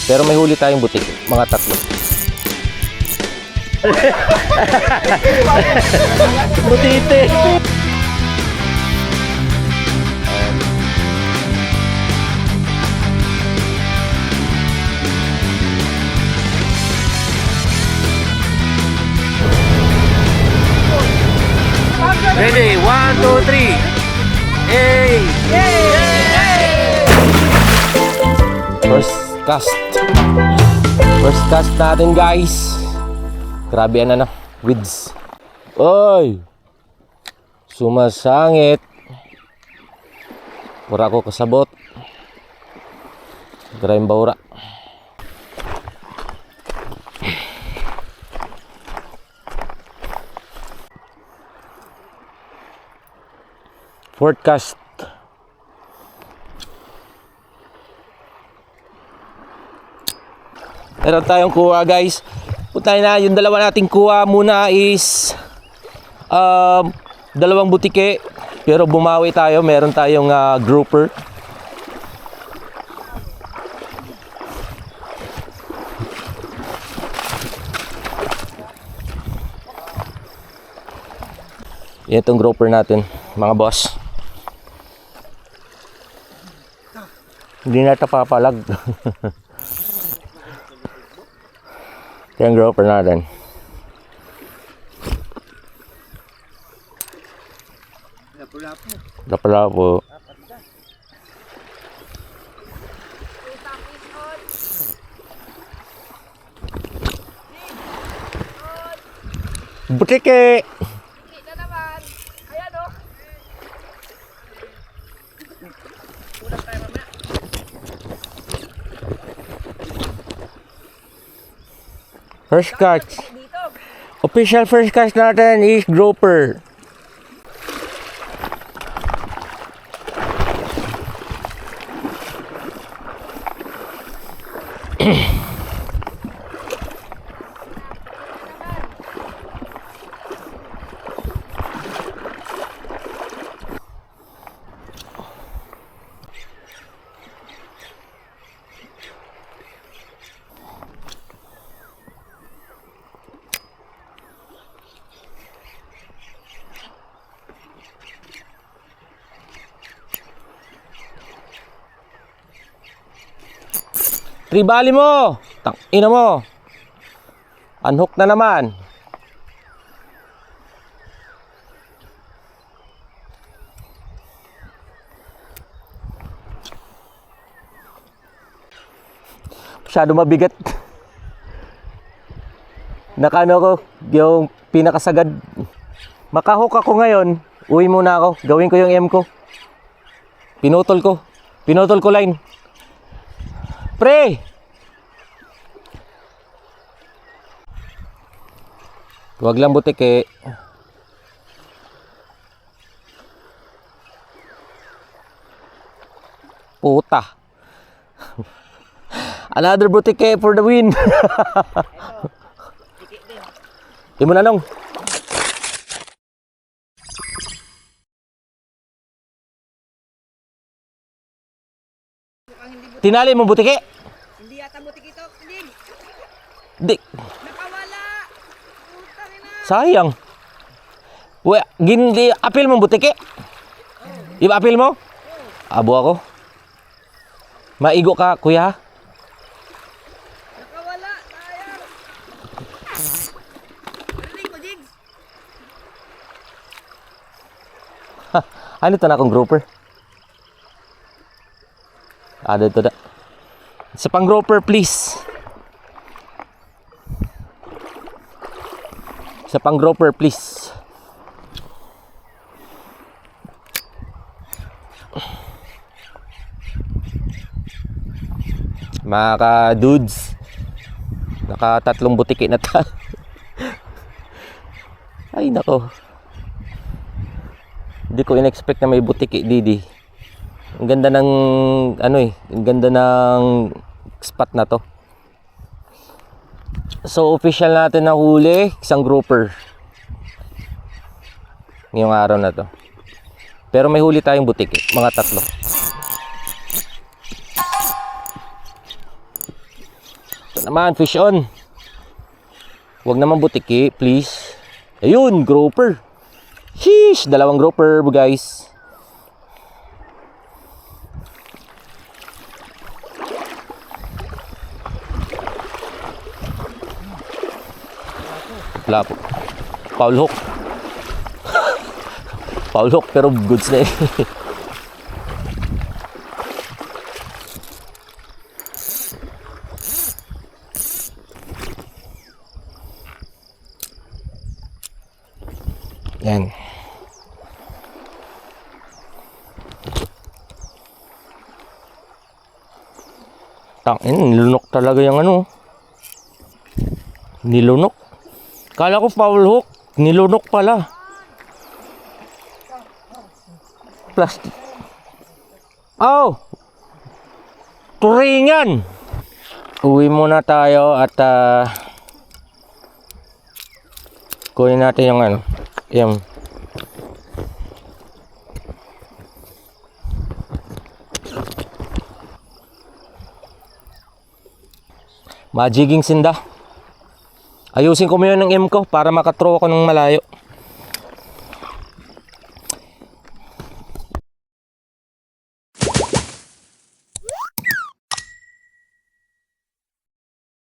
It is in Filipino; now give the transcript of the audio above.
Pero may huli tayong butik, mga tatlo. Butite. Ready, 1, 2, 3. Hey! First cast. First cast natin, guys. Grabe yan, weeds. Oy! Sumasangit. Pura ko kasabot. Grayang baura. Forecast. Meron tayong kuha, guys. Puntahin na yung dalawa nating kuha muna is dalawang butike. Pero bumawi tayo. Meron tayong grouper. Yan itong grouper natin, mga boss. Hindi na ito papalag. Ito yung grouper natin. Lapu-lapu. Butike! First catch. Official first catch natin is grouper. Tribali mo! Ina mo! Unhook na naman! Masyado mabigat. Nakano ko, yung pinakasagad. Makahook ako ngayon. Uwi muna ako. Gawin ko yung M ko. Pinutol ko. Pinutol ko line. Pre! Huwag lang butike. Puta. Another butike for the win. Di mo na nung. Tinali mo butike? Hindi yata butike ito. Hindi. Nakawala. Putang ina. Sayang. Gindi apil mo butike? Iba apil mo? Abo ako. Maigo ka, kuya. Nakawala. Sayang. Rinig mo, Jigs. Ano ito na akong grouper? Dito na. Sa pang grouper, please. Sa pang grouper, please. Mga ka-dudes, naka-3 butike na tayo. Ay nako, hindi ko in-expect na may butike didi. Ang ganda ng ang ganda ng spot na to. So official natin na huli isang grouper ngayong araw na to. Pero may huli tayong butike, mga 3. Ito naman, fish on. Huwag naman butiki, please. Ayun, grouper. Sheesh, dalawang grouper, guys. Wala po. Foul hook. Foul hook, pero goods na eh. Yan. Tangin, nilunok talaga yung ano. Nilunok. Kala ko foul hook, nilunok pala. Plastic. Oh! Turingan! Uwi muna tayo at kunin natin yung ano. Yung majiging sinda. Ayusin ko mo yun ng M ko para makathrow ako ng malayo.